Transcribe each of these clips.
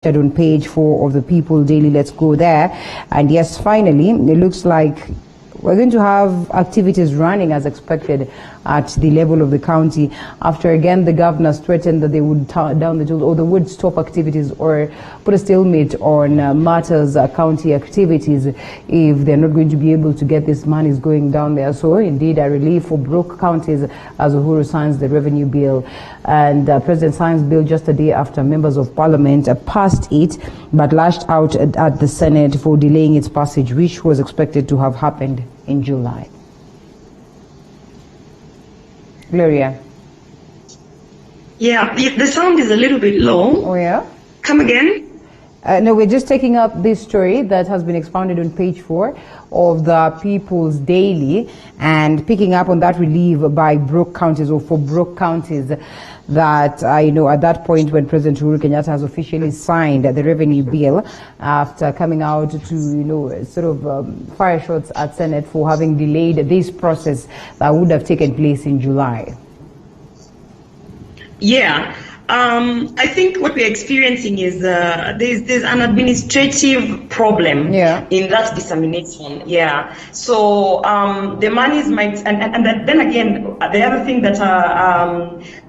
on page 4 of the People Daily. Let's go there. And yes, finally, it looks like we're going to have activities running as expected at the level of the county after again the governors threatened that they would down the tools or they would stop activities or put a stalemate on matters county activities if they're not going to be able to get this monies going down there. So indeed a relief for broke counties as Uhuru signs the revenue bill, and President signs bill just a day after members of parliament passed it but lashed out at the Senate for delaying its passage, which was expected to have happened in July. Gloria. Yeah, the sound is a little bit low. Oh, yeah? Come again? No, we're just taking up this story that has been expounded on page 4 of the People's Daily and picking up on that relief by broke counties or for broke counties that at that point when President Uhuru Kenyatta has officially signed the revenue bill after coming out to fire shots at Senate for having delayed this process that would have taken place in July. Yeah. I think what we're experiencing is there's an administrative problem in that dissemination. Yeah. So the monies might, and then again, the other thing that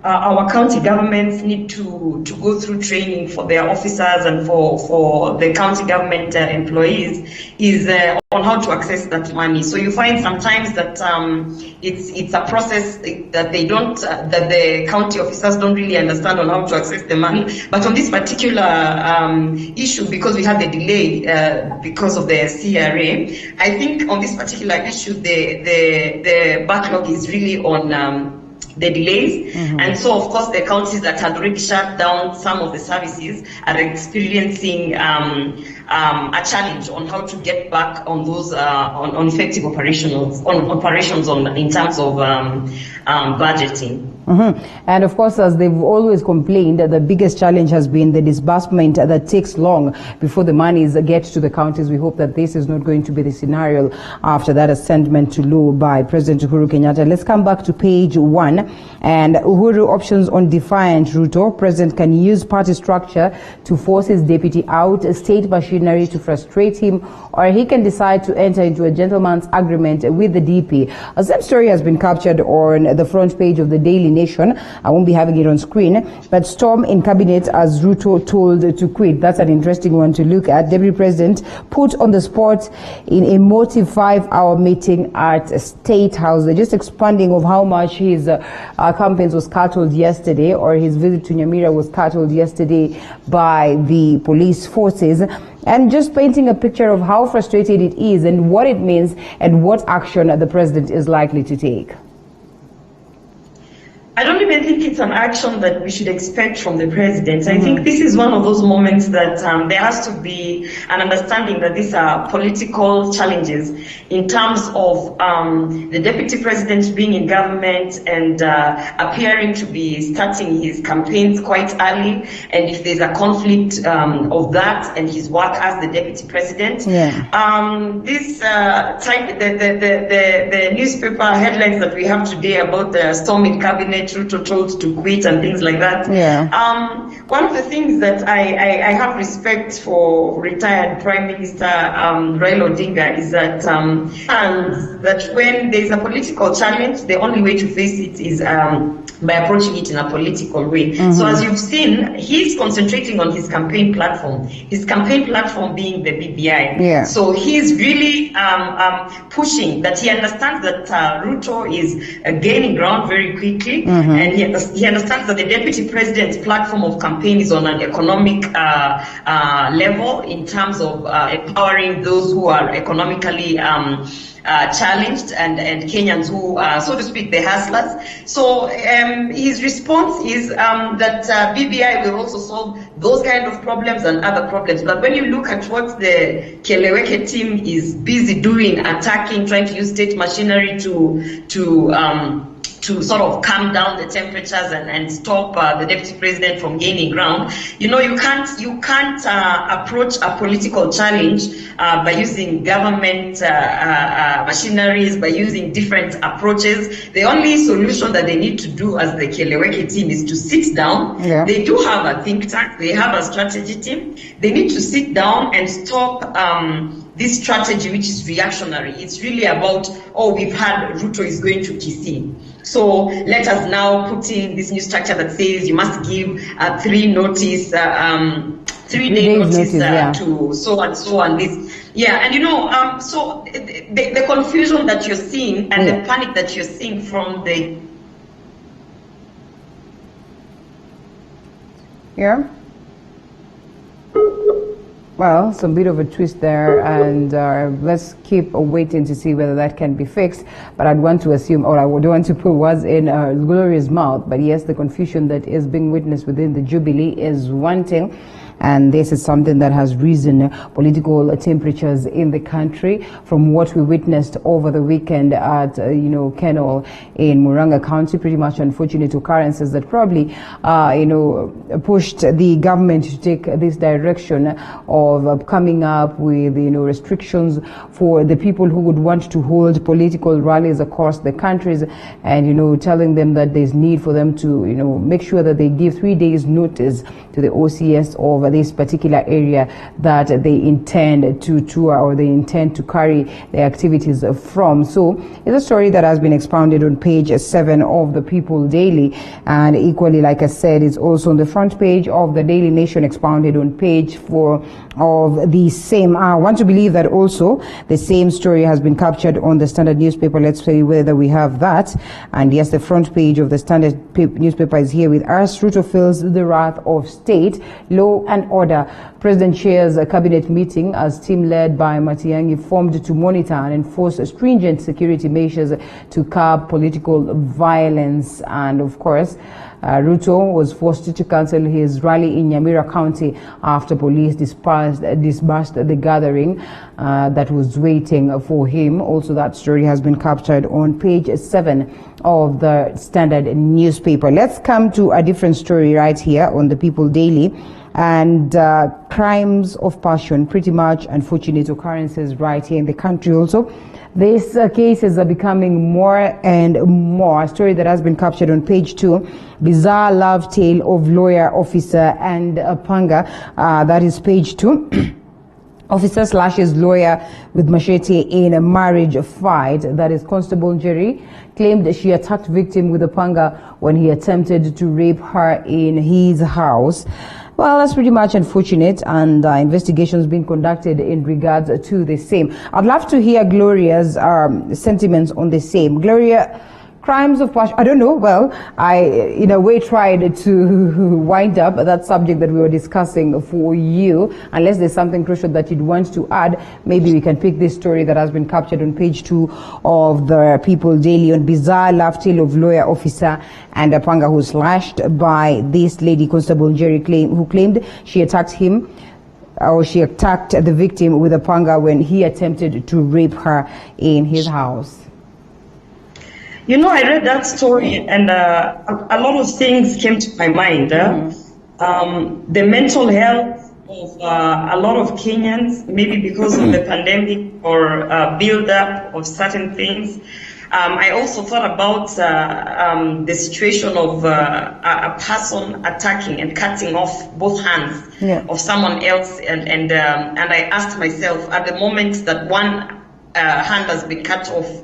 our county governments need to go through training for their officers and for the county government employees is on how to access that money. So you find sometimes that it's a process that they don't, that the county officers don't really understand on how to access the money. But on this particular issue, because we had the delay because of the CRA, I think on this particular issue, the backlog is really on the delays. And so of course the counties that had already shut down some of the services are experiencing a challenge on how to get back on those on effective operations in terms of budgeting. And of course, as they've always complained, the biggest challenge has been the disbursement that takes long before the monies get to the counties. We hope that this is not going to be the scenario after that assentment to law by President Uhuru Kenyatta. Let's come back to page 1 and Uhuru options on defiant Ruto. President can use party structure to force his deputy out, state machinery to frustrate him, or he can decide to enter into a gentleman's agreement with the DP. A same story has been captured on the front page of the Daily Nation. I won't be having it on screen, but storm in cabinet as Ruto told to quit. That's an interesting one to look at. Deputy President put on the spot in a motive 5-hour meeting at State House. They're just expanding of how much his campaigns was scuttled yesterday, or his visit to Nyamira was scuttled yesterday by the police forces, and just painting a picture of how frustrated it is and what it means and what action the president is likely to take. I don't even think it's an action that we should expect from the president. I think this is one of those moments that there has to be an understanding that these are political challenges in terms of the deputy president being in government and appearing to be starting his campaigns quite early. And if there's a conflict of that and his work as the deputy president, this the newspaper headlines that we have today about the storm in cabinet, Ruto told to quit and things like that. One of the things that I have respect for retired Prime Minister Raila Odinga is that that when there is a political challenge, the only way to face it is by approaching it in a political way. So as you've seen, he's concentrating on his campaign platform being the BBI. So he's really pushing that. He understands that Ruto is gaining ground very quickly, and he understands that the deputy president's platform of campaign is on an economic level in terms of empowering those who are economically challenged and Kenyans who, so to speak, the hustlers. So his response is that BBI will also solve those kind of problems and other problems. But when you look at what the Keleweke team is busy doing, attacking, trying to use state machinery to to sort of calm down the temperatures and stop the deputy president from gaining ground. You know, you can't approach a political challenge by using government machineries, by using different approaches. The only solution that they need to do as the Kieleweke team is to sit down. Yeah. They do have a think tank. They have a strategy team. They need to sit down and stop this strategy, which is reactionary. It's really about, oh, we've had Ruto is going to Kisii, so let us now put in this new structure that says you must give 3 day notice to so and this. Yeah, and you know, so the confusion that you're seeing and the panic that you're seeing from the Well, some bit of a twist there, and let's keep waiting to see whether that can be fixed. But I'd want to assume, or I would want to put words in Gloria's mouth, but yes, the confusion that is being witnessed within the Jubilee is one thing. And this is something that has risen political temperatures in the country from what we witnessed over the weekend at, Kenol in Muranga County. Pretty much unfortunate occurrences that probably, pushed the government to take this direction of coming up with, restrictions for the people who would want to hold political rallies across the countries, and, telling them that there's need for them to, make sure that they give 3 days notice to the OCS of this particular area that they intend to tour or they intend to carry their activities from. So it's a story that has been expounded on page 7 of the People Daily, and equally, like I said, it's also on the front page of the Daily Nation, expounded on page 4 of the same. I want to believe that also the same story has been captured on the Standard newspaper. Let's see whether we have that. And yes, the front page of the Standard newspaper is here with us. Ruto feels the wrath of state, law and order. President chairs a cabinet meeting as team led by Matiang'i formed to monitor and enforce stringent security measures to curb political violence. And of course, Ruto was forced to cancel his rally in Nyamira County after police dispersed the gathering that was waiting for him. Also, that story has been captured on page 7 of the Standard newspaper. Let's come to a different story right here on the People Daily. And crimes of passion, pretty much unfortunate occurrences right here in the country also. These cases are becoming more and more. A story that has been captured on page 2, bizarre love tale of lawyer, officer and panga. That is page 2. Officer slashes lawyer with machete in a marriage fight. That is Constable Njeri claimed she attacked victim with a panga when he attempted to rape her in his house. Well, that's pretty much unfortunate, and investigations being conducted in regards to the same. I'd love to hear Gloria's sentiments on the same. Gloria, crimes of passion, I don't know. Well, I, in a way, tried to wind up that subject that we were discussing for you. Unless there's something crucial that you'd want to add, maybe we can pick this story that has been captured on page 2 of the People Daily on bizarre love tale of lawyer, officer and a panga who slashed by this lady, Constable Njeri, who claimed she attacked him, or she attacked the victim with a panga when he attempted to rape her in his house. You know, I read that story and a lot of things came to my mind. The mental health of a lot of Kenyans, maybe because of the pandemic or build-up of certain things. I also thought about the situation of a person attacking and cutting off both hands of someone else, and I asked myself, at the moment that one hand has been cut off,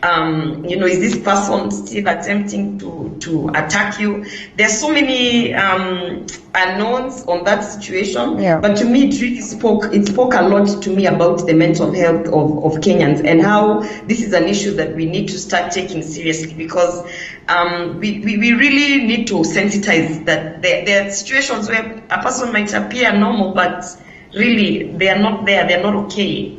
is this person still attempting to attack you? There's so many unknowns on that situation, but to me it really spoke a lot to me about the mental health of Kenyans and how this is an issue that we need to start taking seriously, because we really need to sensitize that there are situations where a person might appear normal, but really they are not there, they're not okay.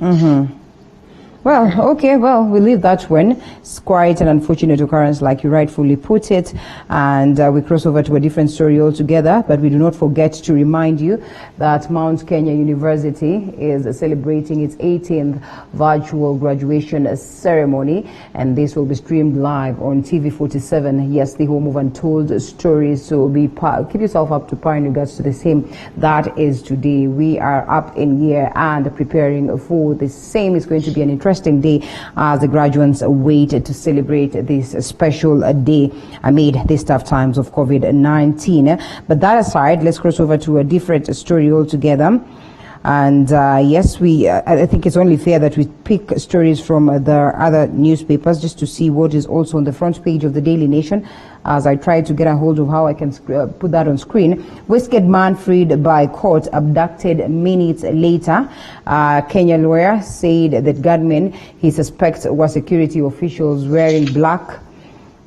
Well, okay, well, we leave that one. It's quite an unfortunate occurrence, like you rightfully put it. And we cross over to a different story altogether. But we do not forget to remind you that Mount Kenya University is celebrating its 18th virtual graduation ceremony. And this will be streamed live on TV47. Yes, the home of untold stories. So keep yourself up to par in regards to the same. That is today. We are up in year and preparing for the same. It's going to be an interesting day as the graduates wait to celebrate this special day amid these tough times of COVID-19. But that aside, let's cross over to a different story altogether. And yes, I think it's only fair that we pick stories from the other newspapers just to see what is also on the front page of the Daily Nation, as I try to get a hold of how I can put that on screen. Westgate man freed by court, abducted minutes later. Kenya lawyer said that gunmen he suspects were security officials wearing black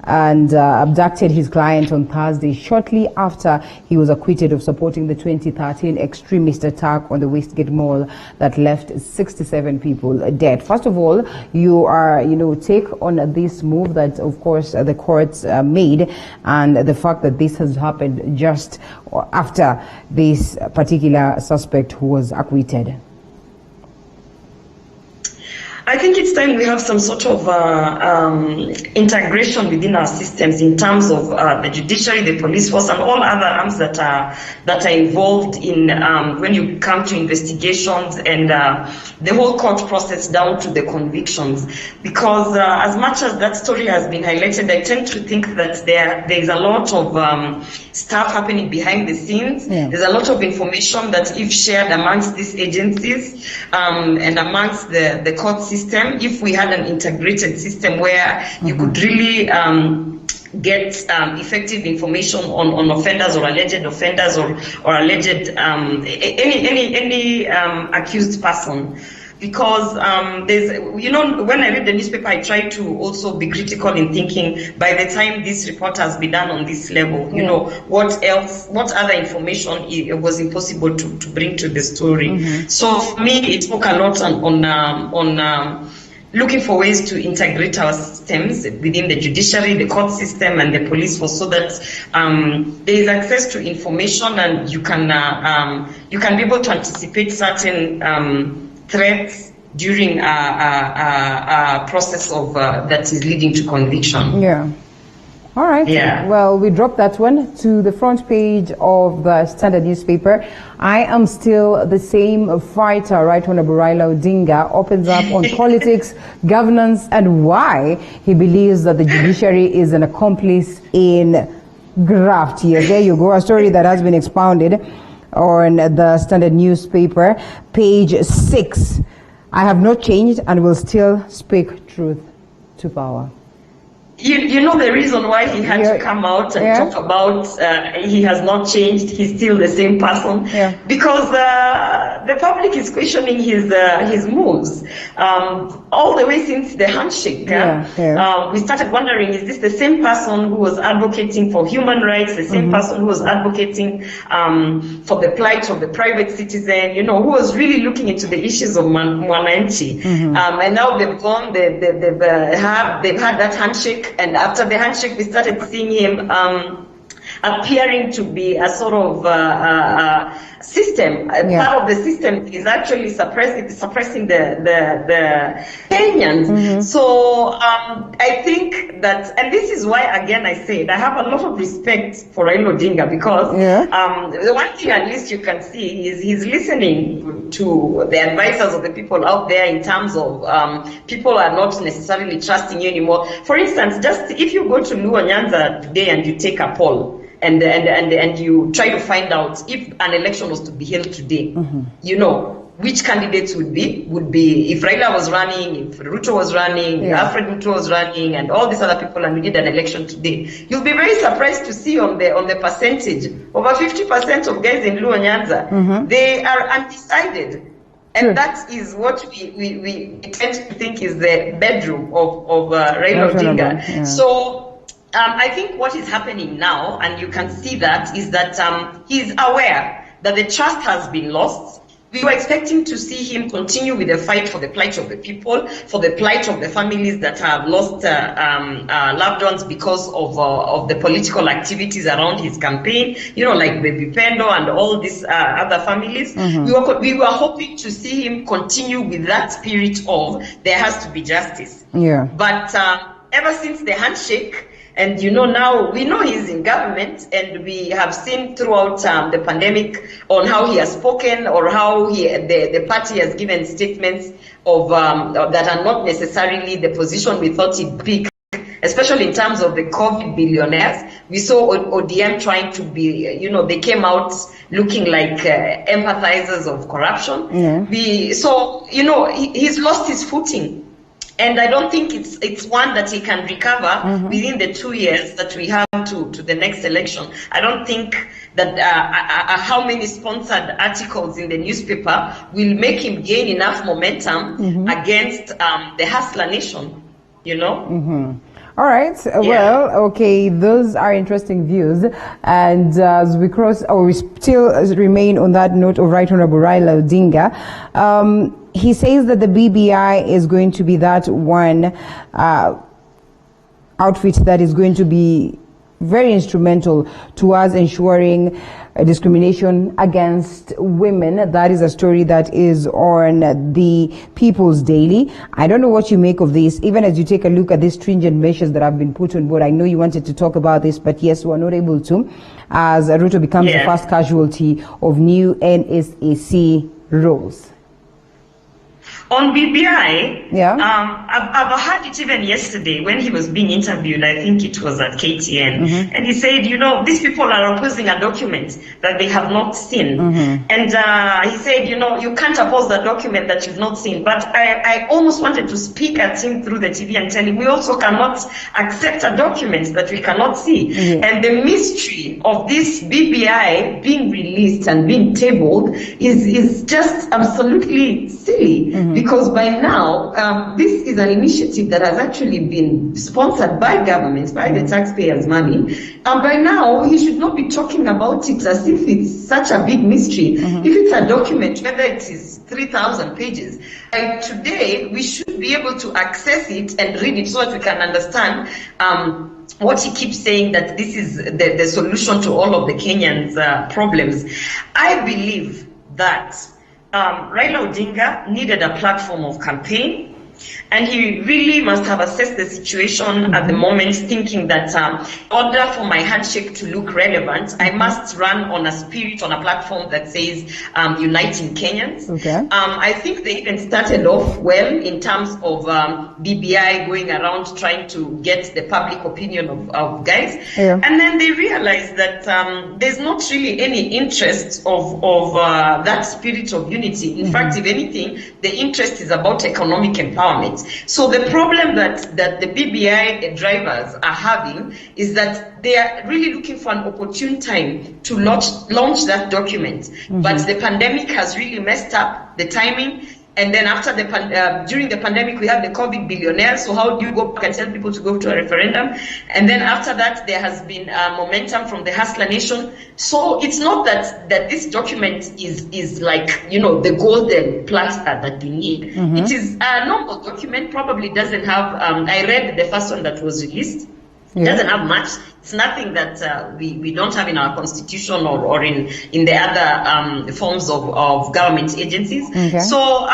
and abducted his client on Thursday shortly after he was acquitted of supporting the 2013 extremist attack on the Westgate Mall that left 67 people dead. First of all, take on this move that, of course, the courts made, and the fact that this has happened just after this particular suspect who was acquitted. I think it's time we have some sort of integration within our systems in terms of the judiciary, the police force, and all other arms that are involved in when you come to investigations and the whole court process down to the convictions. Because as much as that story has been highlighted, I tend to think that there is a lot of stuff happening behind the scenes. Yeah. There's a lot of information that, if shared amongst these agencies and amongst the court system, if we had an integrated system where you could really get effective information on offenders or alleged offenders or alleged any accused person. Because when I read the newspaper, I try to also be critical in thinking, by the time this report has been done on this level, what other information it was impossible to bring to the story. Mm-hmm. So for me, it spoke a lot on looking for ways to integrate our systems within the judiciary, the court system, and the police force, so that there is access to information and you can be able to anticipate certain threats during a process of that is leading to conviction. Yeah. All right. Yeah. Well, we dropped that one to the front page of the Standard newspaper. I am still the same fighter. Right Honorable Raila Odinga opens up on politics, governance, and why he believes that the judiciary is an accomplice in graft. Yes, there you go. A story that has been expounded on the Standard newspaper, page 6. I have not changed and will still speak truth to power. You know the reason why he had to come out and talk about he has not changed, he's still the same person? Yeah. Because the public is questioning his moves. All the way since the handshake. We started wondering, is this the same person who was advocating for human rights, the same person who was advocating for the plight of the private citizen, who was really looking into the issues of Mwananchi. And now they've gone, they've had that handshake. And after the handshake, we started seeing him appearing to be a sort of system. Part of the system is actually suppressing the Kenyans. So I think that, and this is why, again, I said I have a lot of respect for Raila Odinga, because the one thing at least you can see is he's listening to the advisors of the people out there, in terms of people are not necessarily trusting you anymore. For instance, just if you go to Luo Nyanza today and you take a poll, and you try to find out if an election was to be held today, which candidates would be if Raila was running, if Ruto was running, Alfred Ruto was running, and all these other people, and we did an election today, you'll be very surprised to see on the percentage, over 50% of guys in Luo Nyanza, they are undecided. And that is what we tend to think is the bedroom of Raila Odinga. So I think what is happening now, and you can see that, is that he's aware that the trust has been lost. We were expecting to see him continue with the fight for the plight of the people, for the plight of the families that have lost loved ones because of the political activities around his campaign, like Baby Pendo and all these other families. We were hoping to see him continue with that spirit of there has to be justice. Yeah. But ever since the handshake, and now we know he's in government, and we have seen throughout the pandemic on how he has spoken, or how the party has given statements of that are not necessarily the position we thought he'd pick, especially in terms of the COVID billionaires. We saw ODM trying to be, they came out looking like empathizers of corruption. Yeah. So he's lost his footing. And I don't think it's one that he can recover within the 2 years that we have to the next election. I don't think that how many sponsored articles in the newspaper will make him gain enough momentum against the Hustler Nation, All right. Well, okay. Those are interesting views. And as we we still remain on that note of Right Honorable Raila Odinga. He says that the BBI is going to be that one outfit that is going to be very instrumental towards ensuring discrimination against women. That is a story that is on the People's Daily. I don't know what you make of this, even as you take a look at these stringent measures that have been put on board. I know you wanted to talk about this, but yes, we're not able to, as Ruto becomes the first casualty of new NSAC rules. On BBI, I've heard it even yesterday when he was being interviewed. I think it was at KTN, and he said, these people are opposing a document that they have not seen, and he said, you can't oppose the document that you've not seen. But I almost wanted to speak at him through the TV and tell him we also cannot accept a document that we cannot see, and the mystery of this BBI being released and being tabled is just absolutely silly. Because by now, this is an initiative that has actually been sponsored by governments, by the taxpayers' money. And by now, he should not be talking about it as if it's such a big mystery. If it's a document, whether it is 3,000 pages, today we should be able to access it and read it so that we can understand what he keeps saying, that this is the solution to all of the Kenyans' problems. I believe that Raila Odinga needed a platform of campaign, and he really must have assessed the situation at the moment, thinking that in order for my handshake to look relevant, I must run on a spirit, on a platform that says uniting Kenyans. I think they even started off well in terms of BBI going around trying to get the public opinion of guys. And then they realized that there's not really any interest of that spirit of unity. In fact, if anything, the interest is about economic empowerment. So the problem that the BBI drivers are having is that they are really looking for an opportune time to launch that document. But the pandemic has really messed up the timing. And then after during the pandemic, we had the COVID billionaires. So how do you go back and tell people to go to a referendum? And then after that, there has been momentum from the Hustler Nation. So it's not that this document is like, the golden platter that we need. It is a normal document, probably doesn't have, I read the first one that was released. It doesn't have much. It's nothing that we don't have in our constitution or in the other forms of government agencies. So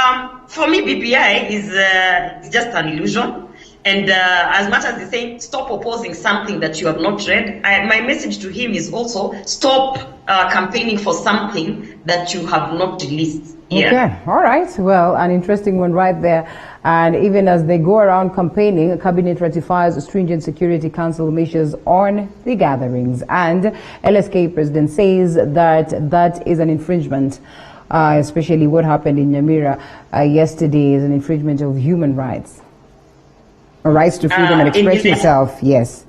for me, BBI is just an illusion. And as much as they say, stop opposing something that you have not read, my message to him is also stop campaigning for something that you have not released. Okay, all right. Well, an interesting one right there. And even as they go around campaigning, Cabinet ratifies stringent Security Council measures on the gatherings. And LSK president says that is an infringement, especially what happened in Nyamira yesterday is an infringement of human rights. Rights to freedom and express yourself, yes.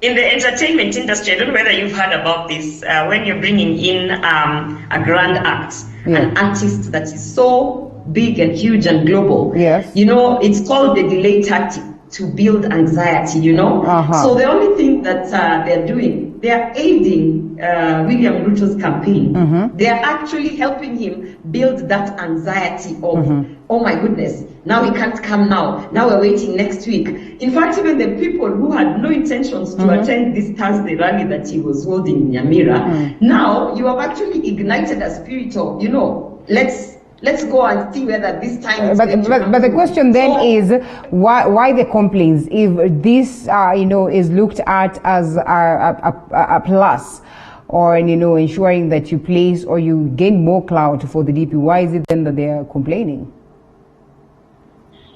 In the entertainment industry, I don't know whether you've heard about this, when you're bringing in a grand act, an artist that is so big and huge and global, it's called the delay tactic to build anxiety, So the only thing that they're doing, they're aiding William Ruto's campaign, they are actually helping him build that anxiety of, oh my goodness, now he can't come now. Now we're waiting next week. In fact, even the people who had no intentions to attend this Thursday rally that he was holding in Nyamira, now you have actually ignited a spirit of, you know, let's go and see whether this time. But the question then is why the complaints if this you know is looked at as a plus, or you know ensuring that you place or you gain more clout for the DP. Why is it then that they are complaining?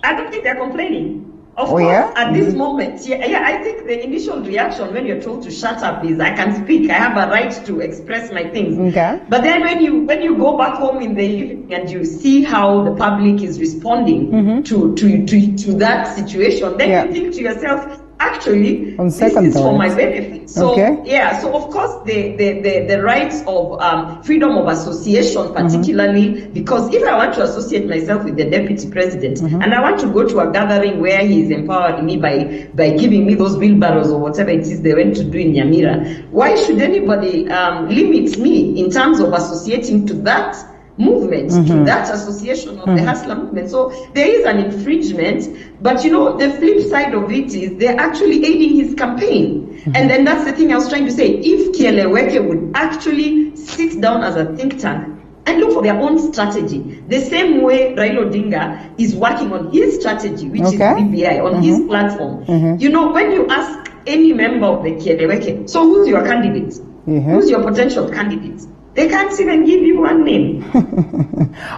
I don't think they're complaining. Of course, at this moment, I think the initial reaction when you're told to shut up is, I can speak, I have a right to express my things. Okay. But then when you go back home in the evening and you see how the public is responding to that situation, then you think to yourself, actually, this is for my benefit. So so of course the rights of freedom of association, particularly because if I want to associate myself with the deputy president and I want to go to a gathering where he is empowering me by giving me those wheelbarrows or whatever it is they went to do in Nyamira, why should anybody limit me in terms of associating to that movement, to that association of the Hustler movement? So there is an infringement, but you know, the flip side of it is they're actually aiding his campaign. And then that's the thing I was trying to say. If Kieleweke would actually sit down as a think tank and look for their own strategy, the same way Raila Odinga is working on his strategy, which is BBI, on his platform. You know, when you ask any member of the Kieleweke, so who's your candidate? Who's your potential candidate? They can't even give you one name.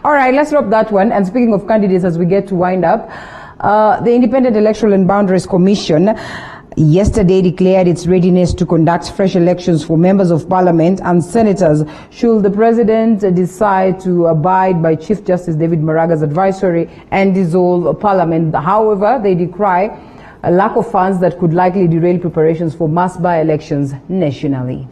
All right, let's drop that one. And speaking of candidates, as we get to wind up, the Independent Electoral and Boundaries Commission yesterday declared its readiness to conduct fresh elections for members of parliament and senators should the president decide to abide by Chief Justice David Maraga's advisory and dissolve parliament. However, they decry a lack of funds that could likely derail preparations for mass by-elections nationally.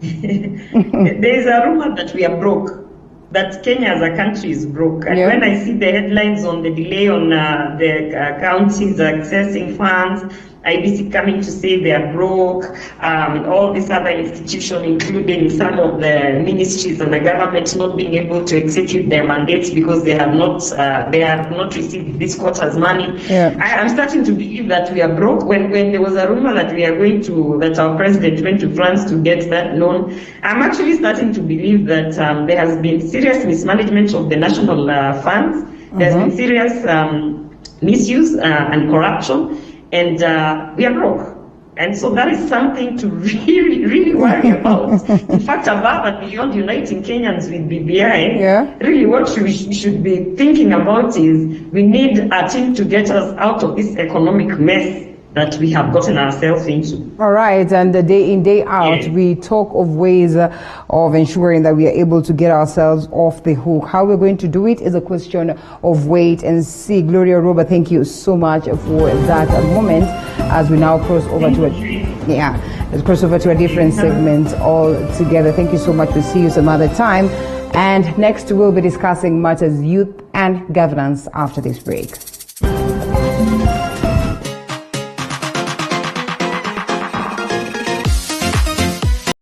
There is a rumor that we are broke, that Kenya as a country is broke. And when I see the headlines on the delay on the counties accessing funds, IBC coming to say they are broke, all these other institutions, including some of the ministries of the government, not being able to execute their mandates because they have not received this quarter's money. I am starting to believe that we are broke. When there was a rumor that that our president went to France to get that loan, I'm actually starting to believe that there has been serious mismanagement of the national funds. There's been serious misuse and corruption. And we are broke. And so that is something to really, really worry about. In fact, above and beyond uniting Kenyans with BBI, really what we should be thinking about is we need a team to get us out of this economic mess that we have gotten ourselves into. All right, and day in, day out, we talk of ways of ensuring that we are able to get ourselves off the hook. How we're going to do it is a question of wait and see. Gloria Roba, thank you so much for that moment as we now cross over to a different segment altogether. Thank you so much. We'll see you some other time. And next we'll be discussing matters youth and governance after this break.